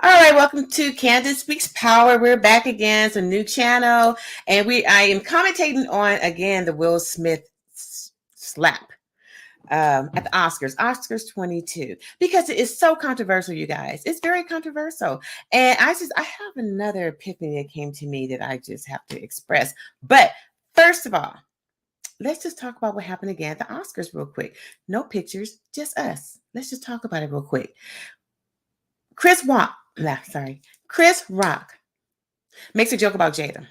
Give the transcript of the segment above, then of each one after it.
All right, welcome to Candace Speaks Power. We're back again. It's a new channel, and I am commentating on again the Will Smith slap at the Oscars 22, because it is so controversial, you guys. It's very controversial, and I have another epiphany that came to me that I just have to express. But first of all, let's just talk about what happened again at the Oscars real quick. No pictures, just us. Let's just talk about it real quick. Chris Rock makes a joke about Jada.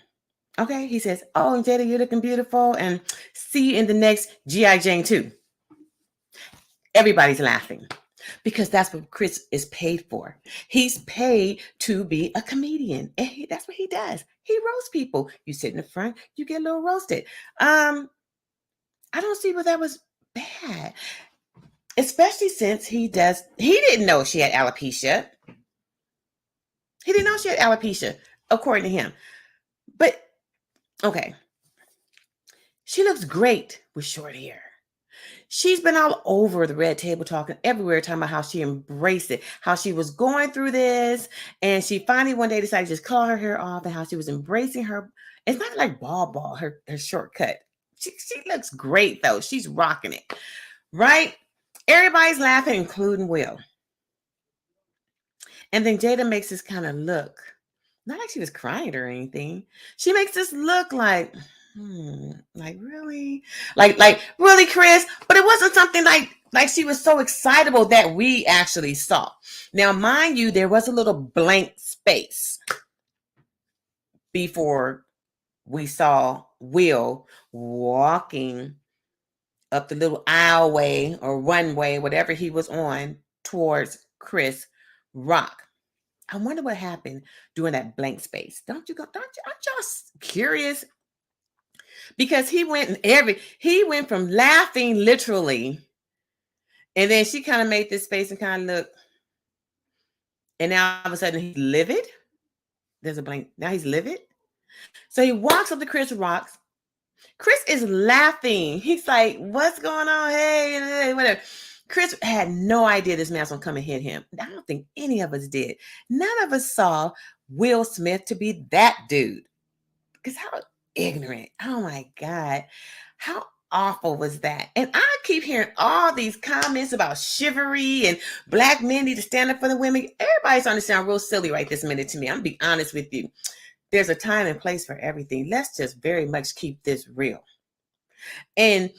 Okay, he says, "Oh, Jada, you're looking beautiful, and see you in the next G.I. Jane 2." Everybody's laughing because that's what Chris is paid for. He's paid to be a comedian, and that's what he does. He roasts people. You sit in the front, you get a little roasted. I don't see where that was bad, especially since he didn't know she had alopecia. He didn't know she had alopecia, according to him. But okay, she looks great with short hair. She's been all over the red table talking everywhere, talking about how she embraced it, how she was going through this, and she finally one day decided to just cut her hair off, and how she was embracing her. It's not like ball, her shortcut. She looks great though. She's rocking it, right? Everybody's laughing, including Will. And then Jada makes this kind of look, not like she was crying or anything. She makes this look like, like really, like really, Chris. But it wasn't something like she was so excitable that we actually saw. Now, mind you, there was a little blank space before we saw Will walking up the little aisleway or runway, whatever he was on, towards Chris Rock. I wonder what happened during that blank space. Aren't y'all curious? Because he went from laughing literally, and then she kind of made this face and kind of look, and now all of a sudden he's livid. There's a blank. Now he's livid. So he walks up to Chris Rock. Chris is laughing. He's like, "What's going on? Hey, whatever." Chris had no idea this man was going to come and hit him. I don't think any of us did. None of us saw Will Smith to be that dude. Because how ignorant. Oh my God. How awful was that? And I keep hearing all these comments about chivalry and black men need to stand up for the women. Everybody's starting to sound real silly right this minute to me. I'm going to be honest with you. There's a time and place for everything. Let's just very much keep this real. And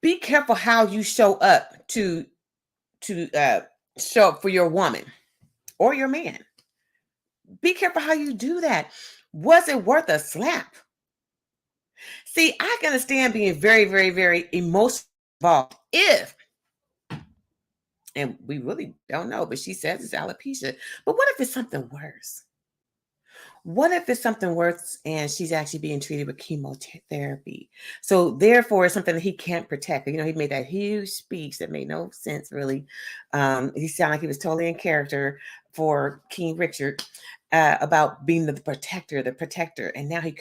be careful how you show up to show up for your woman or your man. Be careful how you do that. Was it worth a slap? See, I can understand being very, very, very emotional involved if, and we really don't know, but she says it's alopecia. But what if it's something worse? What if it's something worse and she's actually being treated with chemotherapy? So therefore, it's something that he can't protect. You know, he made that huge speech that made no sense, really. He sounded like he was totally in character for King Richard about being the protector. And now he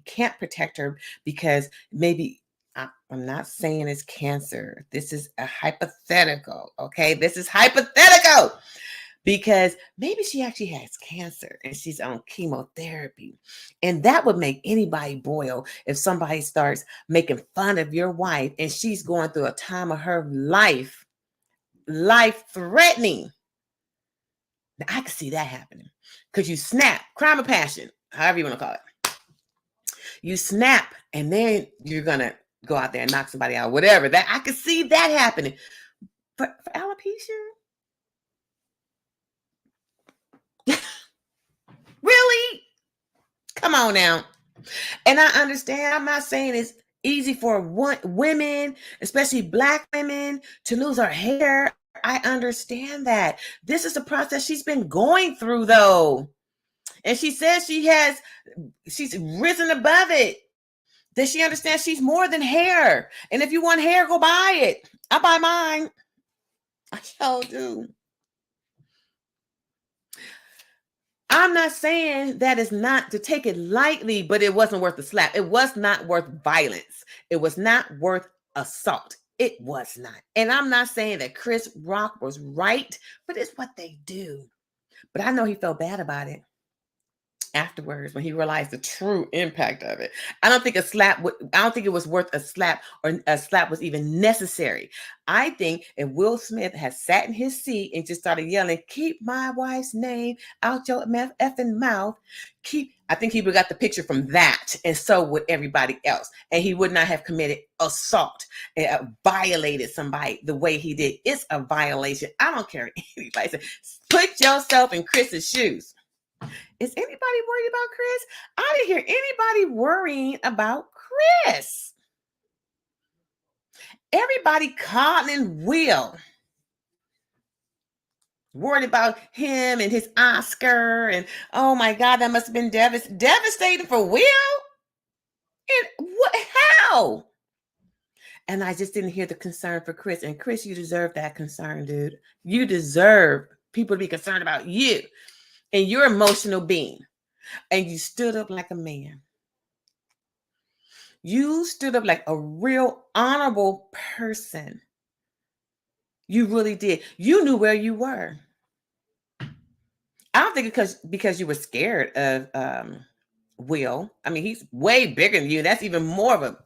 can't protect her because maybe, I'm not saying it's cancer. This is a hypothetical, okay? This is hypothetical. Because maybe she actually has cancer and she's on chemotherapy. And that would make anybody boil if somebody starts making fun of your wife and she's going through a time of her life threatening. Now, I can see that happening because you snap, crime of passion, however you want to call it. You snap and then you're going to go out there and knock somebody out, whatever. That I can see that happening. For alopecia, really? Come on now. And I understand. I'm not saying it's easy for women, especially black women, to lose her hair. I understand that. This is a process she's been going through, though. And she says she's risen above it. Does she understand she's more than hair? And if you want hair, go buy it. I buy mine. I sure do. I'm not saying that it's not to take it lightly, but it wasn't worth the slap. It was not worth violence. It was not worth assault. It was not. And I'm not saying that Chris Rock was right, but it's what they do. But I know he felt bad about it afterwards when he realized the true impact of it. I don't think it was worth a slap, or a slap was even necessary. I think if Will Smith had sat in his seat and just started yelling, "Keep my wife's name out your effing mouth," I think he would have got the picture from that, and so would everybody else. And he would not have committed assault and violated somebody the way he did. It's a violation. I don't care what anybody says. Put yourself in Chris's shoes. Is anybody worried about Chris? I didn't hear anybody worrying about Chris. Everybody calling Will. Worried about him and his Oscar. And oh my God, that must have been devastating for Will. And what? How? And I just didn't hear the concern for Chris. And Chris, you deserve that concern, dude. You deserve people to be concerned about you and your emotional being. And you stood up like a man. You stood up like a real honorable person. You really did. You knew where you were. I don't think because you were scared of Will. I mean, he's way bigger than you. That's even more of a,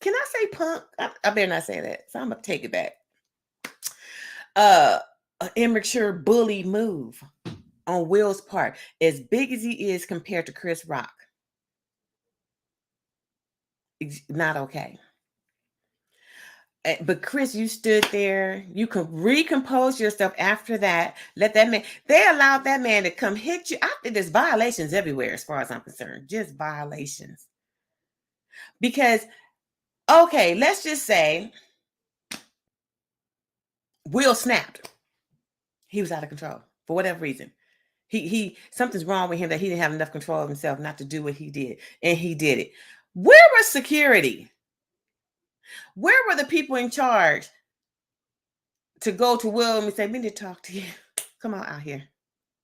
can I say punk? I better not say that. So I'm gonna take it back. An immature bully move on Will's part, as big as he is compared to Chris Rock. It's not okay. But Chris, you stood there. You could recompose yourself after that. Let that man, they allowed that man to come hit you. I think there's violations everywhere as far as I'm concerned. Just violations. Because, okay, let's just say Will snapped. He was out of control for whatever reason. He something's wrong with him, that he didn't have enough control of himself not to do what he did. And he did it. Where was security? Where were the people in charge to go to Will and say, "We need to talk to you. Come on out here.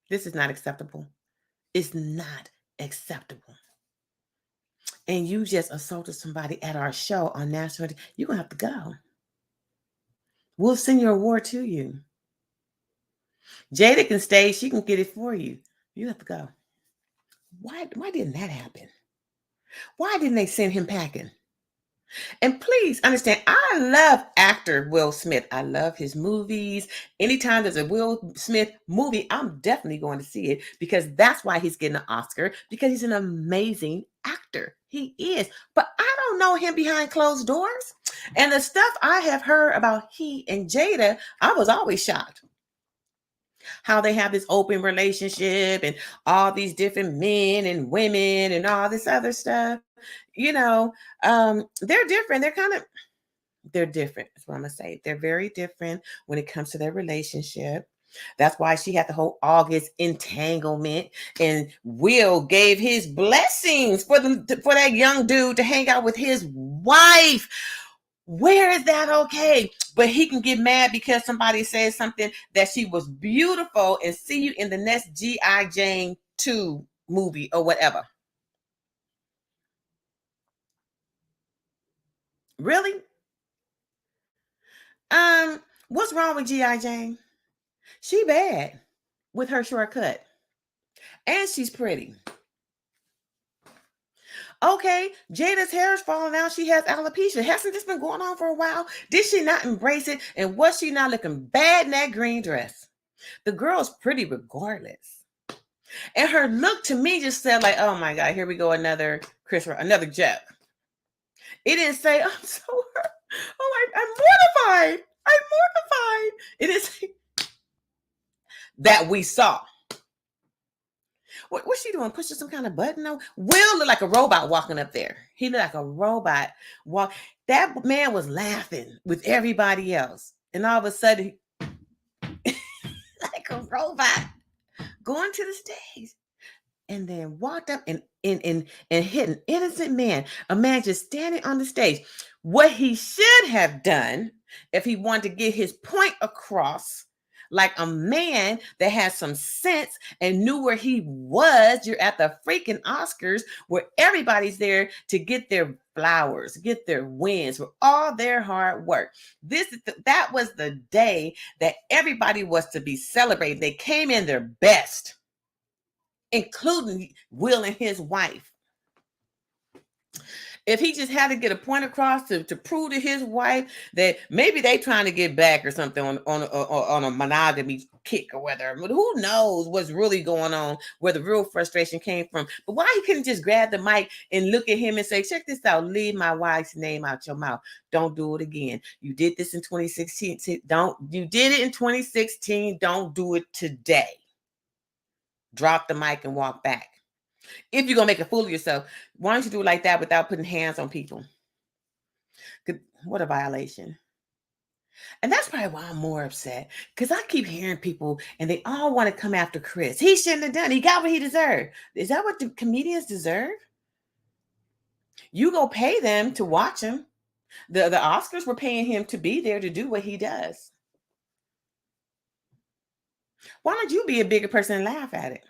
This is not acceptable. It's not acceptable." And you just assaulted somebody at our show on national. You're going to have to go. We'll send your award to you. Jada can stay. She can get it for you. You have to go. Why didn't that happen? Why didn't they send him packing? And please understand, I love actor Will Smith. I love his movies. Anytime there's a Will Smith movie, I'm definitely going to see it, because that's why he's getting an Oscar, because he's an amazing actor. He is. But I don't know him behind closed doors. And the stuff I have heard about he and Jada, I was always shocked. How they have this open relationship and all these different men and women and all this other stuff. They're different. They're different. That's what I'm gonna say. They're very different when it comes to their relationship. That's why she had the whole August entanglement, and Will gave his blessings for that young dude to hang out with his wife. Where is that okay? But he can get mad because somebody says something that she was beautiful, and see you in the next G.I. Jane 2 movie or whatever. Really? What's wrong with G.I. Jane? She bad with her shortcut. And she's pretty. Okay, Jada's hair is falling out. She has alopecia. Hasn't this been going on for a while? Did she not embrace it? And was she not looking bad in that green dress? The girl's pretty regardless. And her look to me just said like, oh my God, here we go, another joke. It didn't say, I'm so hurt. Oh, I'm mortified. I'm mortified. It is that we saw. What's she doing? Pushing some kind of button? No. Will looked like a robot walking up there. He looked like a robot. That man was laughing with everybody else. And all of a sudden, like a robot, going to the stage. And then walked up and hit an innocent man. A man just standing on the stage. What he should have done, if he wanted to get his point across, like a man that has some sense and knew where he was. You're at the freaking Oscars where everybody's there to get their flowers, get their wins for all their hard work. That was the day that everybody was to be celebrated. They came in their best, including Will and his wife. If he just had to get a point across to prove to his wife that maybe they trying to get back or something on a monogamy kick or whatever. But who knows what's really going on, where the real frustration came from. But why he couldn't just grab the mic and look at him and say, check this out, leave my wife's name out your mouth. Don't do it again. You did this in 2016. You did it in 2016. Don't do it today. Drop the mic and walk back. If you're going to make a fool of yourself, why don't you do it like that without putting hands on people? What a violation. And that's probably why I'm more upset, because I keep hearing people and they all want to come after Chris. He shouldn't have done it. He got what he deserved. Is that what the comedians deserve? You go pay them to watch him. The Oscars were paying him to be there to do what he does. Why don't you be a bigger person and laugh at it?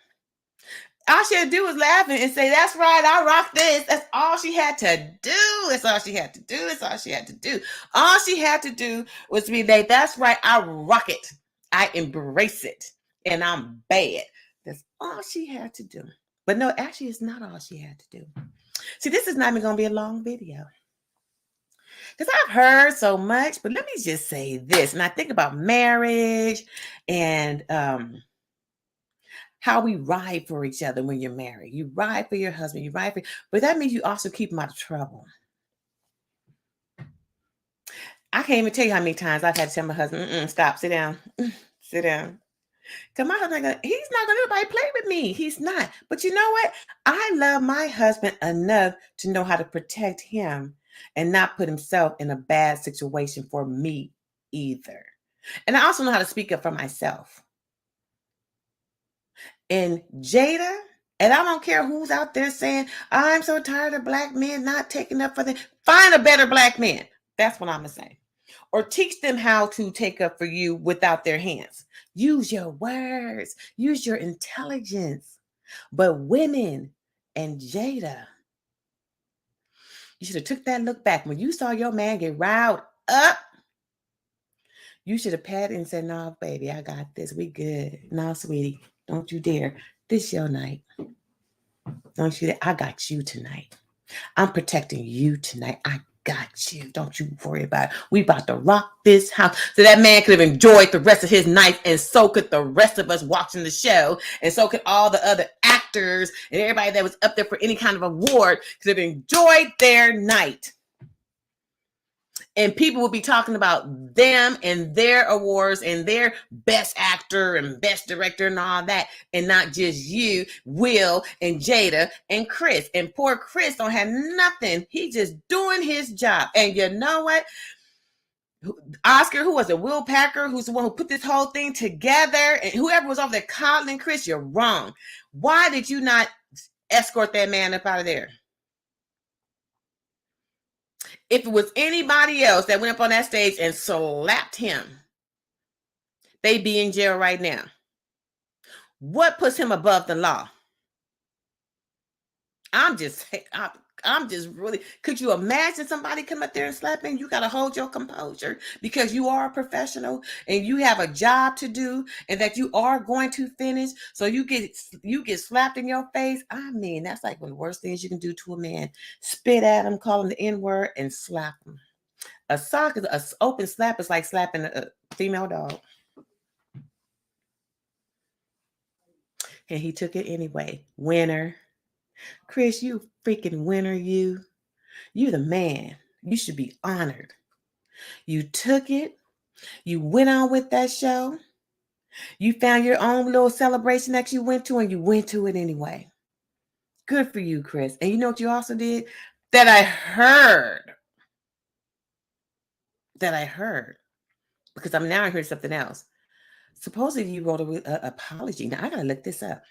All she had to do was laugh and say, that's right, I rock this. That's all she had to do. That's all she had to do. That's all she had to do. All she had to do was be like, that's right, I rock it. I embrace it. And I'm bad. That's all she had to do. But no, actually, it's not all she had to do. See, this is not even going to be a long video, because I've heard so much. But let me just say this. And I think about marriage and how we ride for each other when you're married. You ride for your husband, but that means you also keep him out of trouble. I can't even tell you how many times I've had to tell my husband, stop, sit down, sit down. Because my husband, he's not going to let anybody play with me. He's not. But you know what? I love my husband enough to know how to protect him and not put himself in a bad situation for me either. And I also know how to speak up for myself. And Jada, and I don't care who's out there saying, I'm so tired of black men not taking up for them. Find a better black man. That's what I'm going to say. Or teach them how to take up for you without their hands. Use your words. Use your intelligence. But women and Jada, you should have took that look back. When you saw your man get riled up, you should have patted and said, no, baby, I got this. We good. No, sweetie, don't you dare. This your night. Don't you dare. I got you tonight. I'm protecting you tonight. I got you. Don't you worry about it. We about to rock this house. So that man could have enjoyed the rest of his night, and so could the rest of us watching the show, and so could all the other actors and everybody that was up there for any kind of award could have enjoyed their night. And people will be talking about them and their awards and their best actor and best director and all that, and not just you, Will, and Jada, and Chris. And poor Chris don't have nothing. He's just doing his job. And you know what? Oscar, who was it? Will Packer, who's the one who put this whole thing together, and whoever was over there coddling Chris, you're wrong. Why did you not escort that man up out of there? If it was anybody else that went up on that stage and slapped him, they'd be in jail right now. What puts him above the law? I'm just really, could you imagine somebody come up there and slap him? You got to hold your composure, because you are a professional and you have a job to do, and that you are going to finish. So you get slapped in your face. I mean, that's like one of the worst things you can do to a man. Spit at him, call him the N-word, and slap him. An open slap is like slapping a female dog. And he took it anyway. Winner. Chris, you freaking winner, you the man. You should be honored. You took it. You went on with that show. You found your own little celebration that you went to, and you went to it anyway. Good for you, Chris. And you know what you also did? That I heard. Because I'm now hearing something else. Supposedly you wrote an apology. Now I gotta look this up.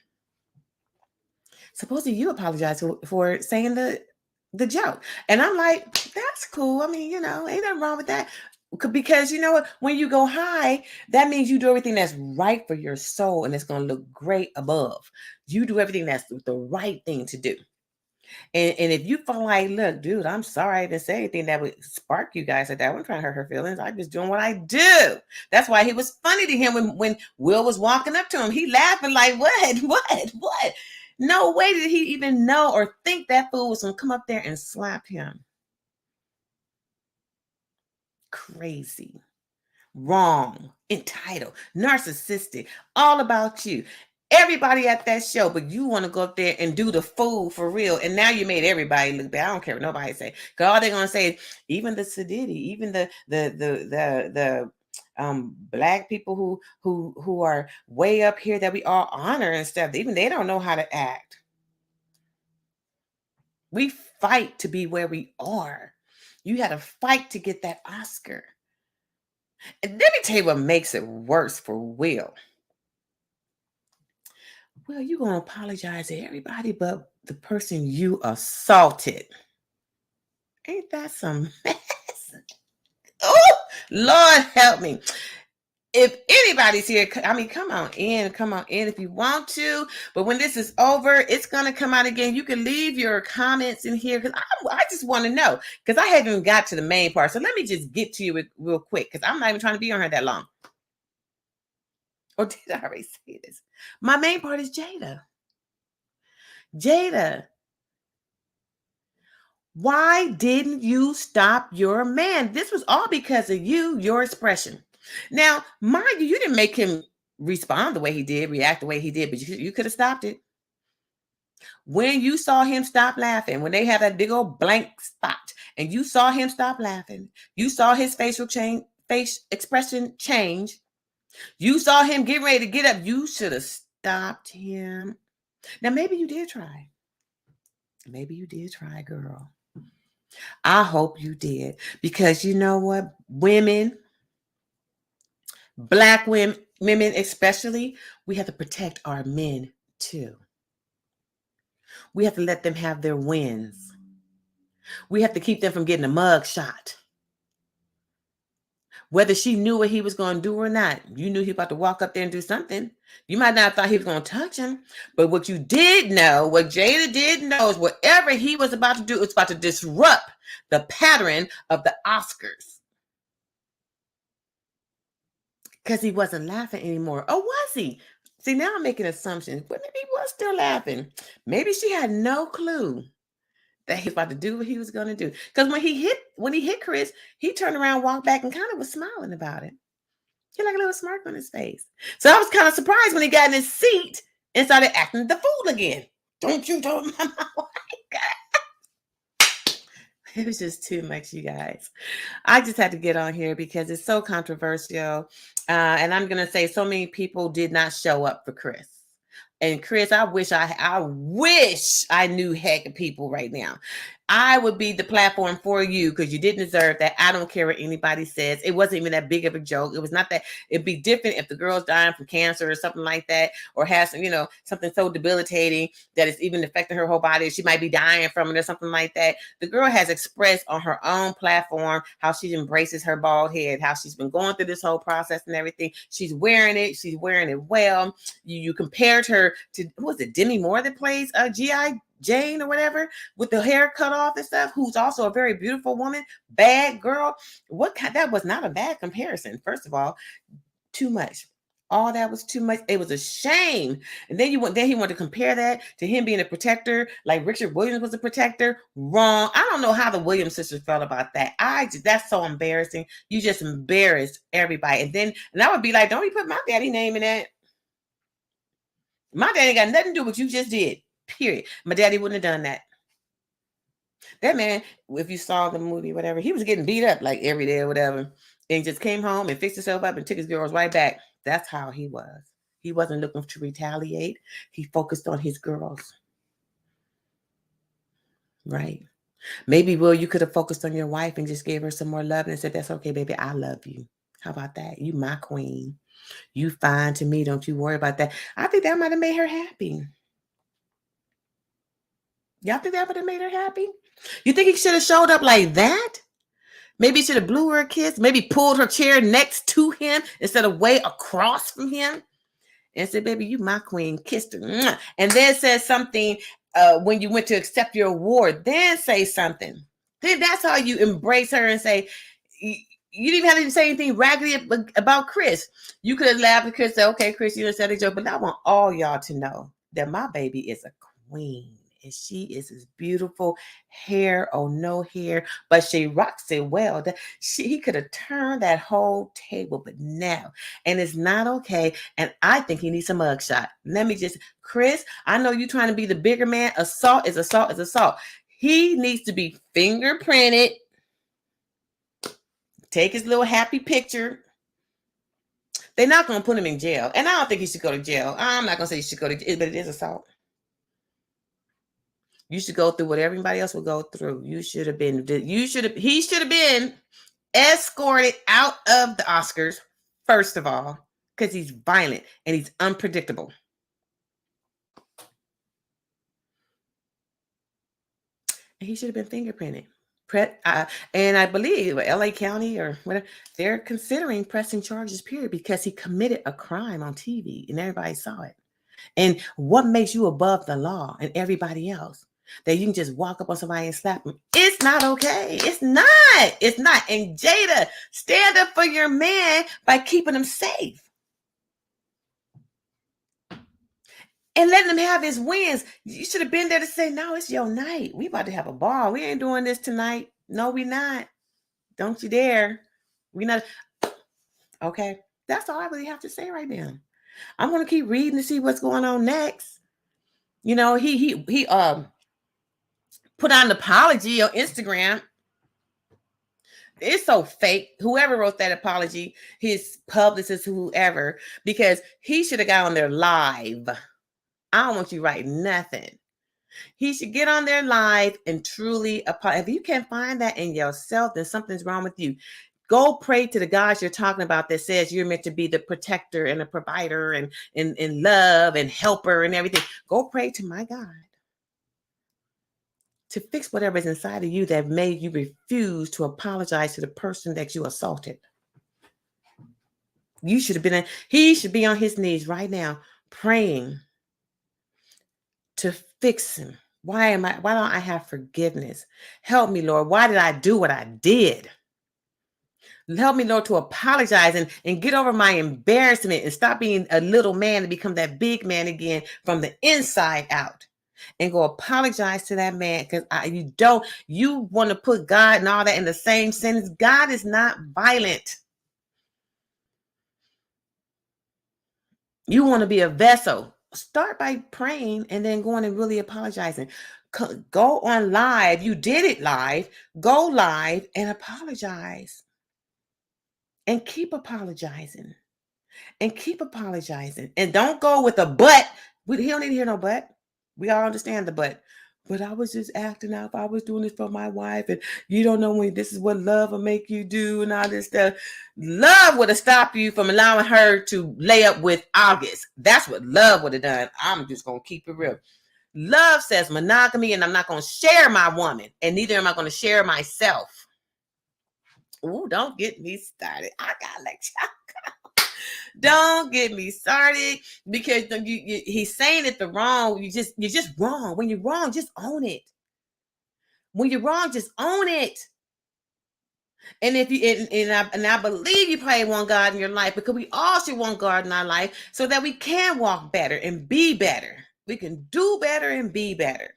Supposedly you apologized for saying the joke. And I'm like, that's cool. I mean, ain't nothing wrong with that. Because you know what? When you go high, that means you do everything that's right for your soul, and it's going to look great above. You do everything that's the right thing to do. And if you feel like, look, dude, I'm sorry I didn't say anything that would spark you guys like that. I wasn't trying to hurt her feelings. I'm just doing what I do. That's why he was funny to him when Will was walking up to him. He laughing like, what? No way did he even know or think that fool was going to come up there and slap him. Crazy. Wrong, entitled, narcissistic, all about you. Everybody at that show, but you want to go up there and do the fool for real. And now you made everybody look bad. I don't care what nobody say. Because all they're gonna say is even the Sadidi, even the black people who are way up here that we all honor and stuff, even they don't know how to act. We fight to be where we are. You had to fight to get that Oscar. And let me tell you what makes it worse for Will. Well, you're going to apologize to everybody but the person you assaulted. Ain't that some mess? Oh, Lord help me. If anybody's here, I mean, come on in if you want to. But when this is over, it's going to come out again. You can leave your comments in here because I just want to know because I haven't even got to the main part. So let me just get to you real quick because I'm not even trying to be on here that long. Or did I already say this? My main part is Jada. Jada, why didn't you stop your man? This was all because of you, your expression. Now, mind you, you didn't make him respond the way he did, react the way he did, but you could have stopped it. When you saw him stop laughing, when they had that big old blank spot, and you saw him stop laughing, you saw his face expression change. You saw him getting ready to get up. You should have stopped him. Now, maybe you did try. Maybe you did try, girl. I hope you did. Because you know what? Women, Black women especially, we have to protect our men too. We have to let them have their wins. We have to keep them from getting a mug shot. Whether she knew what he was going to do or not, you knew he was about to walk up there and do something. You might not have thought he was going to touch him, but what you did know, what Jada did know is whatever he was about to do, it was about to disrupt the pattern of the Oscars. Because he wasn't laughing anymore. Or was he? See, now I'm making assumptions, but maybe he was still laughing. Maybe she had no clue that he was about to do what he was going to do. Because when he hit Chris, he turned around, walked back, and kind of was smiling about it. He had like a little smirk on his face. So I was kind of surprised when he got in his seat and started acting the fool again. Don't you tell my mama. It was just too much, you guys. I just had to get on here because it's so controversial. And I'm going to say so many people did not show up for Chris. And Chris, I wish I knew heck of people right now. I would be the platform for you because you didn't deserve that. I don't care what anybody says. It wasn't even that big of a joke. It was not that. It'd be different if the girl's dying from cancer or something like that, or has some, something so debilitating that it's even affecting her whole body. She might be dying from it or something like that. The girl has expressed on her own platform how she embraces her bald head, how she's been going through this whole process and everything. She's wearing it. She's wearing it well. You compared her to, who was it, Demi Moore that plays G.I. Jane or whatever, with the hair cut off and stuff, who's also a very beautiful woman, bad girl. That was not a bad comparison. First of all, too much. All that was too much. It was a shame. And then he wanted to compare that to him being a protector, like Richard Williams was a protector. Wrong. I don't know how the Williams sisters felt about that. That's so embarrassing. You just embarrassed everybody. And I would be like, don't you put my daddy name in that. My daddy got nothing to do with what you just did. Period. My daddy wouldn't have done that. That man, if you saw the movie, whatever, he was getting beat up like every day or whatever, and just came home and fixed himself up and took his girls right back. That's how he was. He wasn't looking to retaliate. He focused on his girls. Right. Maybe, Will, you could have focused on your wife and just gave her some more love and said, that's okay, baby. I love you. How about that? You my queen. You fine to me. Don't you worry about that. I think that might have made her happy. Y'all think that would have made her happy? You think he should have showed up like that? Maybe he should have blew her a kiss. Maybe pulled her chair next to him instead of way across from him. And said, baby, you my queen. Kissed her. And then said something when you went to accept your award, then say something. Then that's how you embrace her and say, you didn't have to say anything raggedy about Chris. You could have laughed at Chris and said, okay, Chris, you done said a joke, but I want all y'all to know that my baby is a queen. And she is as beautiful, hair or no hair, but she rocks it well. He could have turned that whole table, but now, and it's not okay. And I think he needs a mugshot. Let me just, Chris, I know you're trying to be the bigger man. Assault is assault is assault. He needs to be fingerprinted. Take his little happy picture. They're not going to put him in jail. And I don't think he should go to jail. I'm not going to say he should go to jail, but it is assault. You should go through what everybody else will go through. He should have been escorted out of the Oscars, first of all, because he's violent and he's unpredictable. And he should have been fingerprinted. And I believe LA County or whatever, they're considering pressing charges, period, because he committed a crime on TV and everybody saw it. And what makes you above the law and everybody else? That you can just walk up on somebody and slap them. It's not okay. It's not. It's not. And Jada, stand up for your man by keeping him safe. And letting him have his wins. You should have been there to say, no, it's your night. We about to have a ball. We ain't doing this tonight. No, we not. Don't you dare. We not. Okay. That's all I really have to say right now. I'm going to keep reading to see what's going on next. You know, he put out an apology on Instagram. It's so fake. Whoever wrote that apology, his publicist, whoever, because he should have got on there live. I don't want you writing nothing. He should get on there live and truly apologize. If you can't find that in yourself, then something's wrong with you. Go pray to the gods you're talking about that says you're meant to be the protector and the provider and love and helper and everything. Go pray to my God to fix whatever is inside of you that made you refuse to apologize to the person that you assaulted. You should have been, he should be on his knees right now praying to fix him. Why don't I have forgiveness? Help me, Lord. Why did I do what I did? Help me, Lord, to apologize and get over my embarrassment and stop being a little man and become that big man again from the inside out. And go apologize to that man, because you want to put God and all that in the same sentence. God is not violent. You want to be a vessel. Start by praying and then going and really apologizing. Go on live. You did it live. Go live and apologize. And keep apologizing. And keep apologizing. And don't go with a but. He don't need to hear no but. We all understand the but. But I was just acting out. I was doing this for my wife. And you don't know when this is what love will make you do and all this stuff. Love would have stopped you from allowing her to lay up with August. That's what love would have done. I'm just going to keep it real. Love says monogamy, and I'm not going to share my woman. And neither am I going to share myself. Ooh, don't get me started. I got to let y'all go. Don't get me started, because he's saying it the wrong. You're just wrong. When you're wrong, just own it. When you're wrong, just own it. And if you and I believe you probably want God in your life, because we all should want God in our life so that we can walk better and be better. We can do better and be better.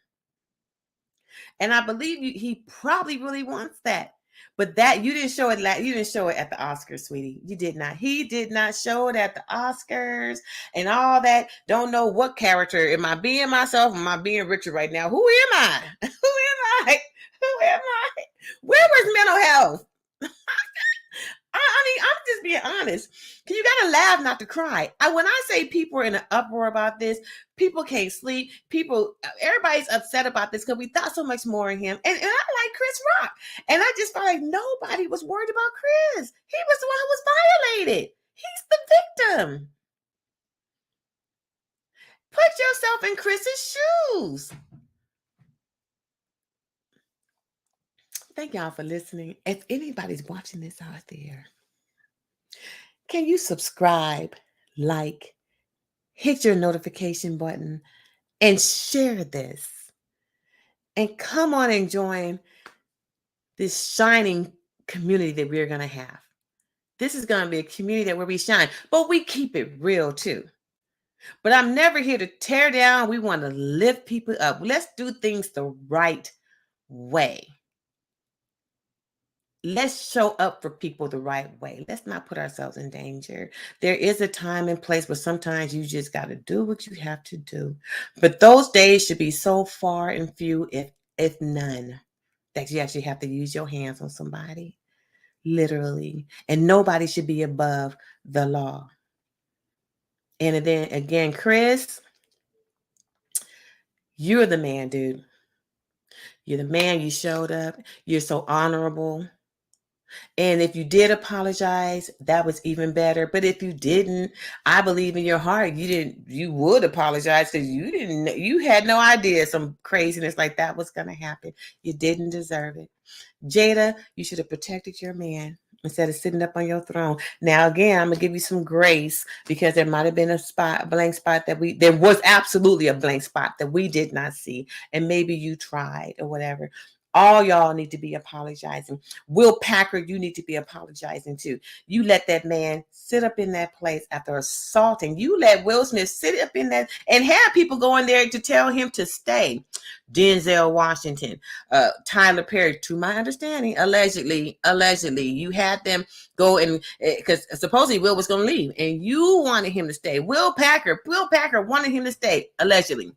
And I believe he probably really wants that. But that you didn't show it. You didn't show it at the Oscars, sweetie. You did not. He did not show it at the Oscars and all that. Don't know what character. Am I being myself? Am I being Richard right now? Who am I? Who am I? Who am I? Where was mental health? I mean, I'm just being honest. You gotta laugh, not to cry. When I say people are in an uproar about this, people can't sleep. Everybody's upset about this because we thought so much more in him. And I like Chris Rock. And I just felt like nobody was worried about Chris. He was the one who was violated. He's the victim. Put yourself in Chris's shoes. Thank y'all for listening. If anybody's watching this out there, can you subscribe, like, hit your notification button, and share this? and come on and join this shining community that we're going to have. This is going to be a community where we shine, but we keep it real too. But I'm never here to tear down. We want to lift people up. Let's do things the right way. Let's show up for people the right way. Let's not put ourselves in danger. There is a time and place, but sometimes you just got to do what you have to do. But those days should be so far and few, if none, that you actually have to use your hands on somebody, literally. And nobody should be above the law. And then again, Chris, you're the man, dude. You're the man. You showed up. You're so honorable. And if you did apologize, that was even better. But if you didn't, I believe in your heart you would apologize because you had no idea some craziness like that was going to happen. You didn't deserve it. Jada, you should have protected your man instead of sitting up on your throne. Now, again, I'm going to give you some grace because there might have been a blank spot there was absolutely a blank spot that we did not see. And maybe you tried or whatever. All y'all need to be apologizing. Will Packer, you need to be apologizing too. You let that man sit up in that place after assaulting. You let Will Smith sit up in that and have people go in there to tell him to stay. Denzel Washington, Tyler Perry, to my understanding, allegedly, you had them go and because supposedly Will was going to leave and you wanted him to stay. Will Packer wanted him to stay, allegedly.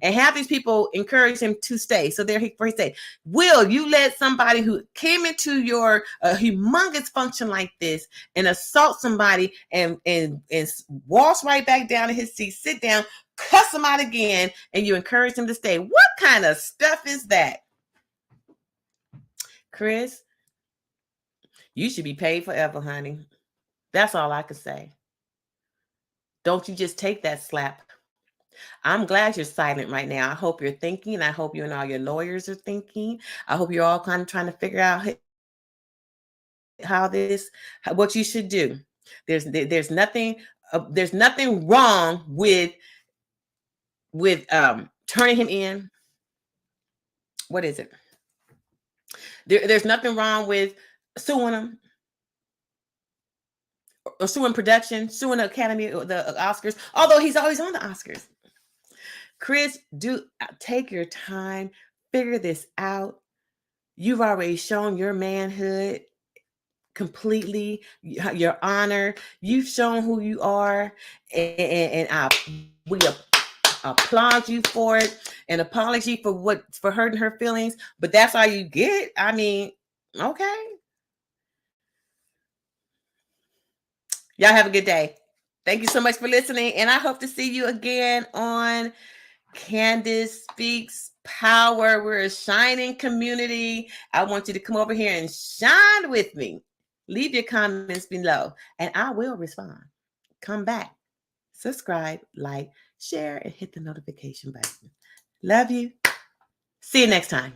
And have these people encourage him to stay. So there he stayed. Will, you let somebody who came into your humongous function like this and assault somebody and waltz right back down to his seat, sit down, cuss him out again, and you encourage him to stay. What kind of stuff is that? Chris, you should be paid forever, honey. That's all I can say. Don't you just take that slap. I'm glad you're silent right now. I hope you're thinking. I hope you and all your lawyers are thinking. I hope you're all kind of trying to figure out what you should do. There's nothing wrong with turning him in. What is it? There's nothing wrong with suing him or suing production, suing the Academy or the Oscars. Although he's always on the Oscars. Chris, take your time, figure this out. You've already shown your manhood completely, your honor. You've shown who you are, and we applaud you for it. An apology for hurting her feelings, but that's all you get. I mean, okay. Y'all have a good day. Thank you so much for listening, and I hope to see you again on Candace Speaks Power. We're a shining community. I want you to come over here and shine with me. Leave your comments below, and I will respond. Come back, subscribe, like, share, and hit the notification button. Love you. See you next time.